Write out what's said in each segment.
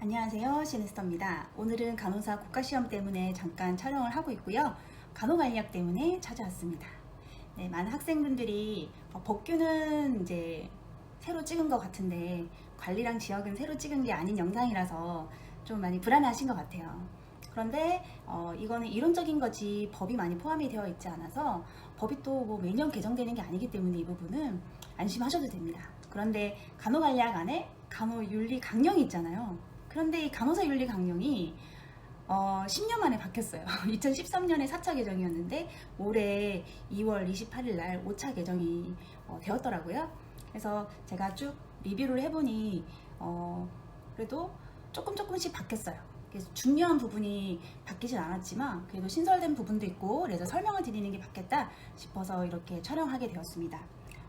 안녕하세요, 시네스터입니다. 오늘은 간호사 국가시험 때문에 잠깐 촬영을 하고 있고요. 간호관리학 때문에 찾아왔습니다. 네, 많은 학생분들이 법규는 이제 새로 찍은 것 같은데 관리랑 지역은 새로 찍은 게 아닌 영상이라서 좀 많이 불안해하신 것 같아요. 그런데 이거는 이론적인 거지 법이 많이 포함이 되어 있지 않아서 법이 또 뭐 매년 개정되는 게 아니기 때문에 이 부분은 안심하셔도 됩니다. 그런데 간호관리학 안에 간호윤리 강령이 있잖아요. 그런데 이 간호사 윤리 강령이 10년 만에 바뀌었어요. 2013년에 4차 개정이었는데 올해 2월 28일 날 5차 개정이 되었더라고요. 그래서 제가 쭉 리뷰를 해보니 그래도 조금씩 바뀌었어요. 그래서 중요한 부분이 바뀌진 않았지만 그래도 신설된 부분도 있고 그래서 설명을 드리는 게 바뀌었다 싶어서 이렇게 촬영하게 되었습니다.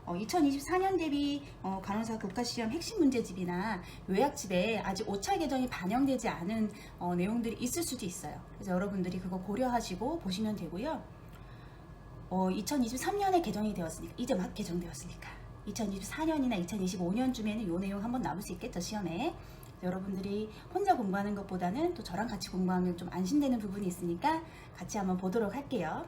2024년 대비 간호사 국가시험 핵심 문제집이나 요약집에 아직 5차 개정이 반영되지 않은 내용들이 있을 수도 있어요. 그래서 여러분들이 그거 고려하시고 보시면 되고요. 2023년에 개정이 되었으니까 이제 막 개정되었으니까 2024년이나 2025년쯤에는 이 내용 한번 나올 수 있겠죠, 시험에. 여러분들이 혼자 공부하는 것보다는 또 저랑 같이 공부하면 좀 안심되는 부분이 있으니까 같이 한번 보도록 할게요.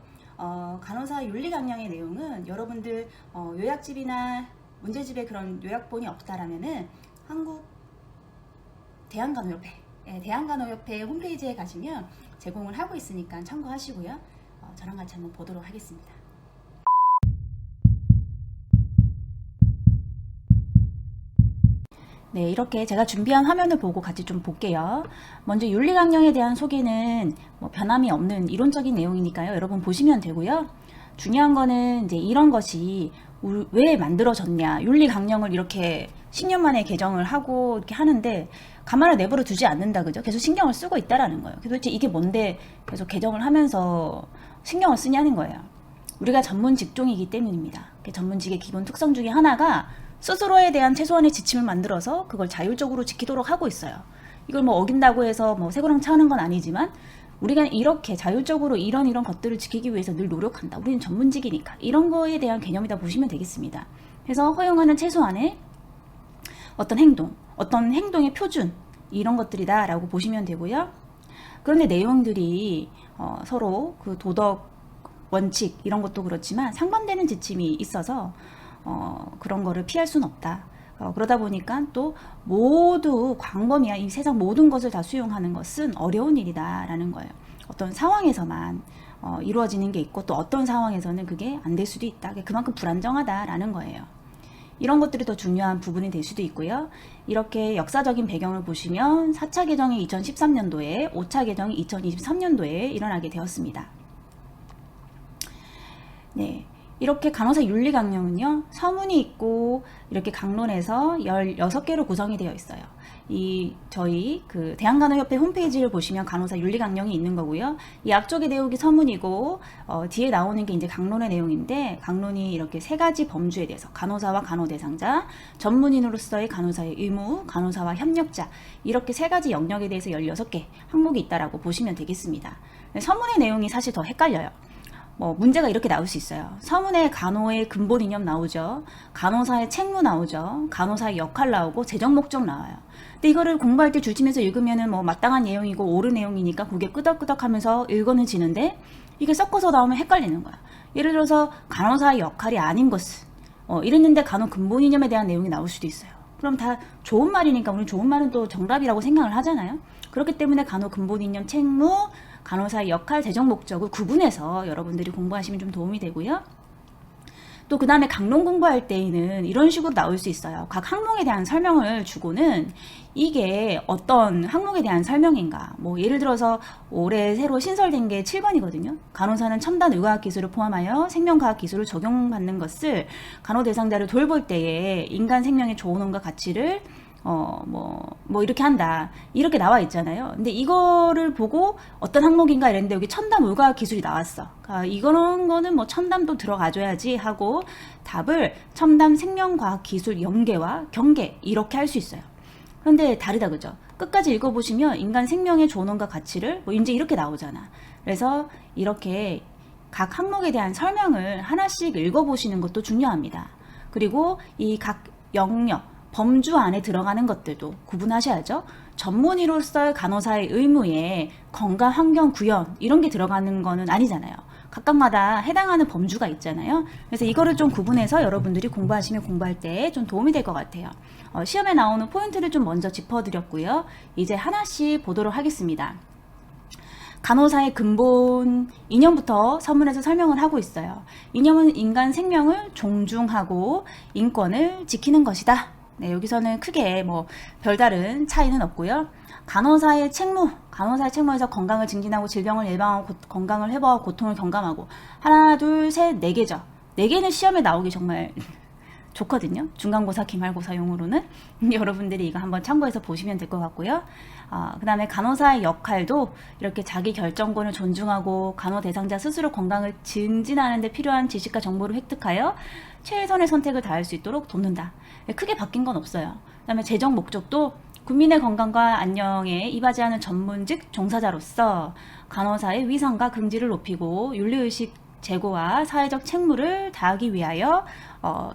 간호사 윤리 강령의 내용은 여러분들 요약집이나 문제집에 그런 요약본이 없다라면은 한국 대한간호협회, 대한간호협회 홈페이지에 가시면 제공을 하고 있으니까 참고하시고요. 저랑 같이 한번 보도록 하겠습니다. 네, 이렇게 제가 준비한 화면을 보고 같이 좀 볼게요. 먼저 윤리강령에 대한 소개는 뭐 변함이 없는 이론적인 내용이니까요. 여러분 보시면 되고요. 중요한 거는 이제 이런 것이 왜 만들어졌냐. 윤리강령을 이렇게 10년 만에 개정을 하고 이렇게 하는데 가만히 내버려 두지 않는다, 그죠? 계속 신경을 쓰고 있다라는 거예요. 도대체 이게 뭔데 계속 개정을 하면서 신경을 쓰냐는 거예요. 우리가 전문 직종이기 때문입니다. 전문직의 기본 특성 중에 하나가 스스로에 대한 최소한의 지침을 만들어서 그걸 자율적으로 지키도록 하고 있어요. 이걸 뭐 어긴다고 해서 뭐 쇠고랑 차는 건 아니지만 우리가 이렇게 자율적으로 이런 것들을 지키기 위해서 늘 노력한다. 우리는 전문직이니까. 이런 거에 대한 개념이다 보시면 되겠습니다. 그래서 허용하는 최소한의 어떤 행동, 어떤 행동의 표준 이런 것들이다 라고 보시면 되고요. 그런데 내용들이 서로 그 도덕 원칙 이런 것도 그렇지만 상반되는 지침이 있어서 그런 거를 피할 수는 없다. 그러다 보니까 또 모두 광범위한 이 세상 모든 것을 다 수용하는 것은 어려운 일이다라는 거예요. 어떤 상황에서만 이루어지는 게 있고 또 어떤 상황에서는 그게 안 될 수도 있다. 그만큼 불안정하다라는 거예요. 이런 것들이 더 중요한 부분이 될 수도 있고요. 이렇게 역사적인 배경을 보시면 4차 개정이 2013년도에 5차 개정이 2023년도에 일어나게 되었습니다. 네. 이렇게 간호사 윤리 강령은요, 서문이 있고 이렇게 강론에서 16개로 구성이 되어 있어요. 저희 그 대한간호협회 홈페이지를 보시면 간호사 윤리 강령이 있는 거고요. 이 앞쪽의 내용이 서문이고 뒤에 나오는 게 이제 강론의 내용인데 강론이 이렇게 세 가지 범주에 대해서 간호사와 간호 대상자, 전문인으로서의 간호사의 의무, 간호사와 협력자 이렇게 세 가지 영역에 대해서 16개 항목이 있다라고 보시면 되겠습니다. 서문의 내용이 사실 더 헷갈려요. 문제가 이렇게 나올 수 있어요. 서문에 간호의 근본 이념 나오죠. 간호사의 책무 나오죠. 간호사의 역할 나오고 재정 목적 나와요. 근데 이거를 공부할 때 줄치면서 읽으면은 마땅한 내용이고 옳은 내용이니까 그게 끄덕끄덕 하면서 읽어는 지는데 이게 섞어서 나오면 헷갈리는 거야. 예를 들어서 간호사의 역할이 아닌 것은 이랬는데 간호 근본 이념에 대한 내용이 나올 수도 있어요. 그럼 다 좋은 말이니까 우리 좋은 말은 또 정답이라고 생각을 하잖아요. 그렇기 때문에 간호 근본 이념 책무 간호사의 역할, 재정 목적을 구분해서 여러분들이 공부하시면 좀 도움이 되고요. 또 그 다음에 강론 공부할 때에는 이런 식으로 나올 수 있어요. 각 항목에 대한 설명을 주고는 이게 어떤 항목에 대한 설명인가. 예를 들어서 올해 새로 신설된 게 7번이거든요. 간호사는 첨단 의과학 기술을 포함하여 생명과학 기술을 적용받는 것을 간호 대상자를 돌볼 때에 인간 생명의 조언과 가치를 이렇게 한다. 이렇게 나와 있잖아요. 근데 이거를 보고 어떤 항목인가 이랬는데 여기 첨단 의과학 기술이 나왔어. 이런 거는 첨단도 들어가줘야지 하고 답을 첨단 생명과학 기술 연계와 경계 이렇게 할 수 있어요. 그런데 다르다, 그죠? 끝까지 읽어보시면 인간 생명의 존엄과 가치를 이제 이렇게 나오잖아. 그래서 이렇게 각 항목에 대한 설명을 하나씩 읽어보시는 것도 중요합니다. 그리고 이 각 영역 범주 안에 들어가는 것들도 구분하셔야죠. 전문의로서의 간호사의 의무에 건강 환경 구현 이런 게 들어가는 거는 아니잖아요. 각각마다 해당하는 범주가 있잖아요. 그래서 이거를 좀 구분해서 여러분들이 공부하시면 공부할 때 좀 도움이 될 것 같아요. 시험에 나오는 포인트를 좀 먼저 짚어드렸고요. 이제 하나씩 보도록 하겠습니다. 간호사의 근본 이념부터 서문에서 설명을 하고 있어요. 이념은 인간 생명을 존중하고 인권을 지키는 것이다. 네, 여기서는 크게 뭐 별다른 차이는 없고요. 간호사의 책무에서 건강을 증진하고 질병을 예방하고 건강을 회복하고 고통을 경감하고 하나, 둘, 셋, 네 개죠. 네 개는 시험에 나오기 정말 좋거든요. 중간고사, 기말고사용으로는. 여러분들이 이거 한번 참고해서 보시면 될 것 같고요. 그 다음에 간호사의 역할도 이렇게 자기 결정권을 존중하고 간호 대상자 스스로 건강을 증진하는 데 필요한 지식과 정보를 획득하여 최선의 선택을 다할 수 있도록 돕는다. 크게 바뀐 건 없어요. 그 다음에 재정 목적도 국민의 건강과 안녕에 이바지하는 전문직 종사자로서 간호사의 위상과 긍지를 높이고 윤리의식 제고와 사회적 책무를 다하기 위하여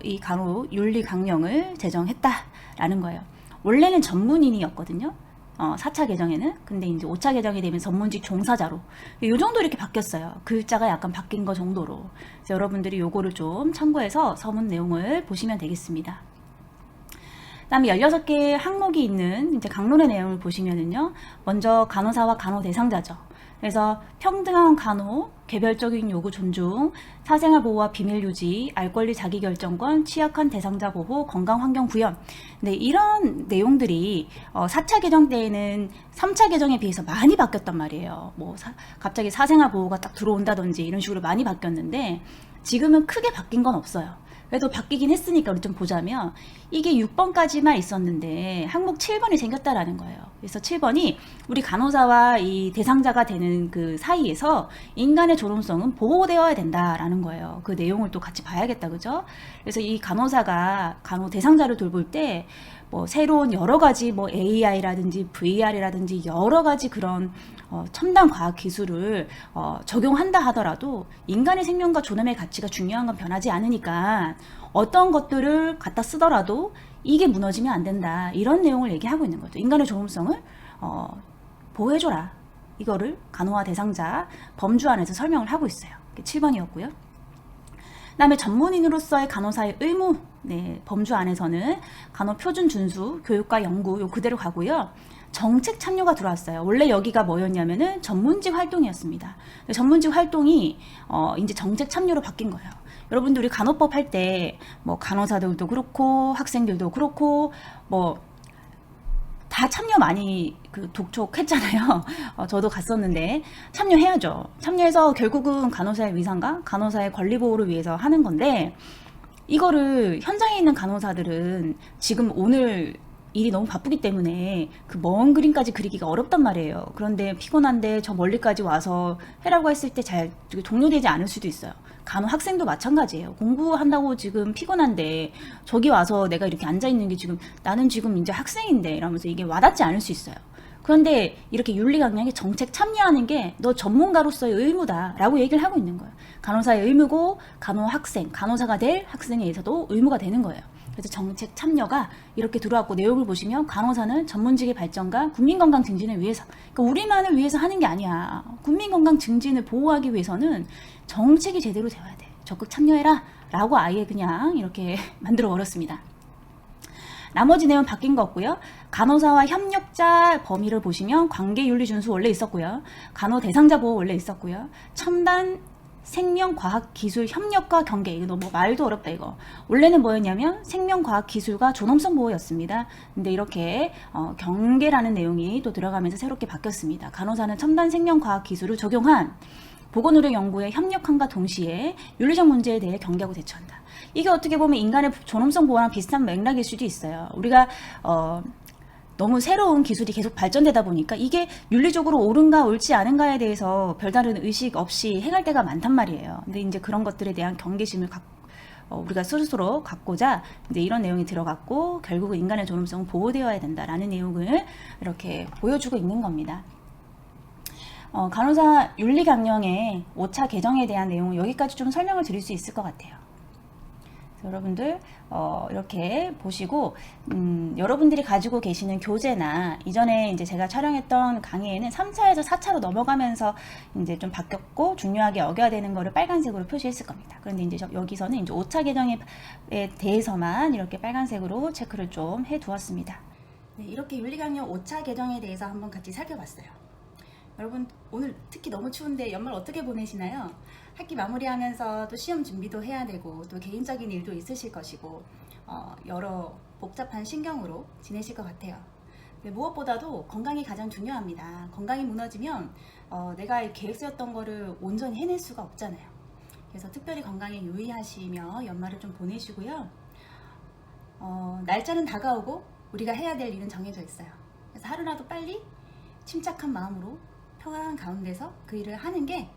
이 간호 윤리 강령을 제정했다라는 거예요. 원래는 전문인이었거든요. 4차 개정에는. 근데 이제 5차 개정이 되면 전문직 종사자로. 요 정도 이렇게 바뀌었어요. 글자가 약간 바뀐 거 정도로. 그래서 여러분들이 요거를 좀 참고해서 서문 내용을 보시면 되겠습니다. 그다음에 16개의 항목이 있는 이제 강론의 내용을 보시면은요. 먼저 간호사와 간호 대상자죠. 그래서 평등한 간호, 개별적인 요구 존중, 사생활 보호와 비밀 유지, 알 권리 자기결정권, 취약한 대상자 보호, 건강 환경 구현. 네, 이런 내용들이 4차 개정 때에는 3차 개정에 비해서 많이 바뀌었단 말이에요. 뭐 갑자기 사생활 보호가 딱 들어온다든지 이런 식으로 많이 바뀌었는데 지금은 크게 바뀐 건 없어요. 그래도 바뀌긴 했으니까 우리 좀 보자면 이게 6번까지만 있었는데 항목 7번이 생겼다라는 거예요. 그래서 7번이 우리 간호사와 이 대상자가 되는 그 사이에서 인간의 존엄성은 보호되어야 된다라는 거예요. 그 내용을 또 같이 봐야겠다, 그죠? 그래서 이 간호사가 간호 대상자를 돌볼 때 뭐 새로운 여러 가지 뭐 AI라든지 VR이라든지 여러 가지 그런 첨단 과학 기술을 적용한다 하더라도 인간의 생명과 존엄의 가치가 중요한 건 변하지 않으니까 어떤 것들을 갖다 쓰더라도 이게 무너지면 안 된다. 이런 내용을 얘기하고 있는 거죠. 인간의 존엄성을 보호해줘라. 이거를 간호와 대상자 범주 안에서 설명을 하고 있어요. 7번이었고요. 그 다음에 전문인으로서의 간호사의 의무, 네, 범주 안에서는 간호 표준 준수, 교육과 연구 요 그대로 가고요. 정책 참여가 들어왔어요. 원래 여기가 뭐였냐면은 전문직 활동이었습니다. 전문직 활동이 이제 정책 참여로 바뀐 거예요. 여러분들 우리 간호법 할 때 뭐 간호사들도 그렇고 학생들도 그렇고 뭐 다 참여 많이 독촉했잖아요. 저도 갔었는데 참여해야죠. 참여해서 결국은 간호사의 위상과 간호사의 권리 보호를 위해서 하는 건데 이거를 현장에 있는 간호사들은 지금 오늘 일이 너무 바쁘기 때문에 그 먼 그림까지 그리기가 어렵단 말이에요. 그런데 피곤한데 저 멀리까지 와서 해라고 했을 때 잘 동료되지 않을 수도 있어요. 간호 학생도 마찬가지예요. 공부한다고 지금 피곤한데 저기 와서 내가 이렇게 앉아있는 게 지금 나는 지금 이제 학생인데 이러면서 이게 와닿지 않을 수 있어요. 그런데 이렇게 윤리강령에 정책 참여하는 게 너 전문가로서의 의무다라고 얘기를 하고 있는 거예요. 간호사의 의무고 간호 학생, 간호사가 될 학생에 의해서도 의무가 되는 거예요. 그래서 정책 참여가 이렇게 들어왔고 내용을 보시면 간호사는 전문직의 발전과 국민건강 증진을 위해서 그러니까 우리만을 위해서 하는 게 아니야. 국민건강 증진을 보호하기 위해서는 정책이 제대로 되어야 돼. 적극 참여해라 라고 아예 그냥 이렇게 만들어 버렸습니다. 나머지 내용 바뀐 거 없고요. 간호사와 협력자 범위를 보시면 관계윤리준수 원래 있었고요. 간호 대상자 보호 원래 있었고요. 첨단 생명과학기술 협력과 경계. 이거 너무 말도 어렵다 이거. 원래는 뭐였냐면 생명과학기술과 존엄성 보호였습니다. 근데 이렇게 경계라는 내용이 또 들어가면서 새롭게 바뀌었습니다. 간호사는 첨단 생명과학기술을 적용한 보건의료 연구에 협력함과 동시에 윤리적 문제에 대해 경계하고 대처한다. 이게 어떻게 보면 인간의 존엄성 보호랑 비슷한 맥락일 수도 있어요. 우리가 너무 새로운 기술이 계속 발전되다 보니까 이게 윤리적으로 옳은가 옳지 않은가에 대해서 별다른 의식 없이 행할 때가 많단 말이에요. 근데 이제 그런 것들에 대한 경계심을 우리가 스스로 갖고자 이제 이런 내용이 들어갔고 결국은 인간의 존엄성은 보호되어야 된다라는 내용을 이렇게 보여주고 있는 겁니다. 간호사 윤리강령의 5차 개정에 대한 내용은 여기까지 좀 설명을 드릴 수 있을 것 같아요. 여러분들 이렇게 보시고 여러분들이 가지고 계시는 교재나 이전에 이제 제가 촬영했던 강의에는 3차에서 4차로 넘어가면서 이제 좀 바뀌었고 중요하게 여겨야 되는 거를 빨간색으로 표시했을 겁니다. 그런데 이제 여기서는 이제 5차 개정에 대해서만 이렇게 빨간색으로 체크를 좀 해두었습니다. 네, 이렇게 윤리강령 5차 개정에 대해서 한번 같이 살펴봤어요. 여러분 오늘 특히 너무 추운데 연말 어떻게 보내시나요? 학기 마무리하면서 또 시험 준비도 해야 되고 또 개인적인 일도 있으실 것이고 여러 복잡한 신경으로 지내실 것 같아요. 근데 무엇보다도 건강이 가장 중요합니다. 건강이 무너지면 내가 계획 세웠던 거를 온전히 해낼 수가 없잖아요. 그래서 특별히 건강에 유의하시며 연말을 좀 보내시고요. 날짜는 다가오고 우리가 해야 될 일은 정해져 있어요. 그래서 하루라도 빨리 침착한 마음으로 평안한 가운데서 그 일을 하는 게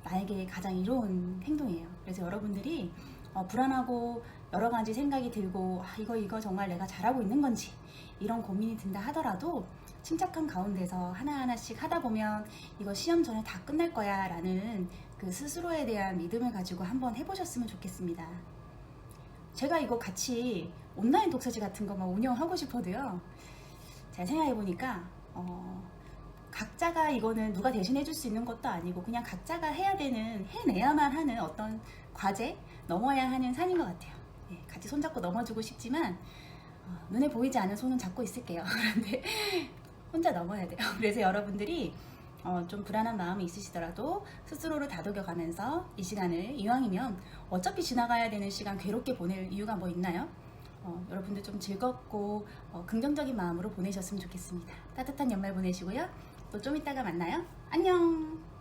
나에게 가장 이로운 행동이에요. 그래서 여러분들이 불안하고 여러 가지 생각이 들고 이거 정말 내가 잘하고 있는 건지 이런 고민이 든다 하더라도 침착한 가운데서 하나하나씩 하다 보면 이거 시험 전에 다 끝날 거야 라는 그 스스로에 대한 믿음을 가지고 한번 해보셨으면 좋겠습니다. 제가 이거 같이 온라인 독서지 같은 거 막 운영하고 싶어도요. 잘 생각해보니까 각자가 이거는 누가 대신해 줄 수 있는 것도 아니고 그냥 각자가 해야 되는, 해내야만 하는 어떤 과제, 넘어야 하는 산인 것 같아요. 네, 같이 손잡고 넘어주고 싶지만 눈에 보이지 않는 손은 잡고 있을게요. 그런데 혼자 넘어야 돼요. 그래서 여러분들이 좀 불안한 마음이 있으시더라도 스스로를 다독여가면서 이 시간을 이왕이면 어차피 지나가야 되는 시간 괴롭게 보낼 이유가 뭐 있나요? 여러분들 좀 즐겁고 긍정적인 마음으로 보내셨으면 좋겠습니다. 따뜻한 연말 보내시고요. 또 좀 이따가 만나요. 안녕.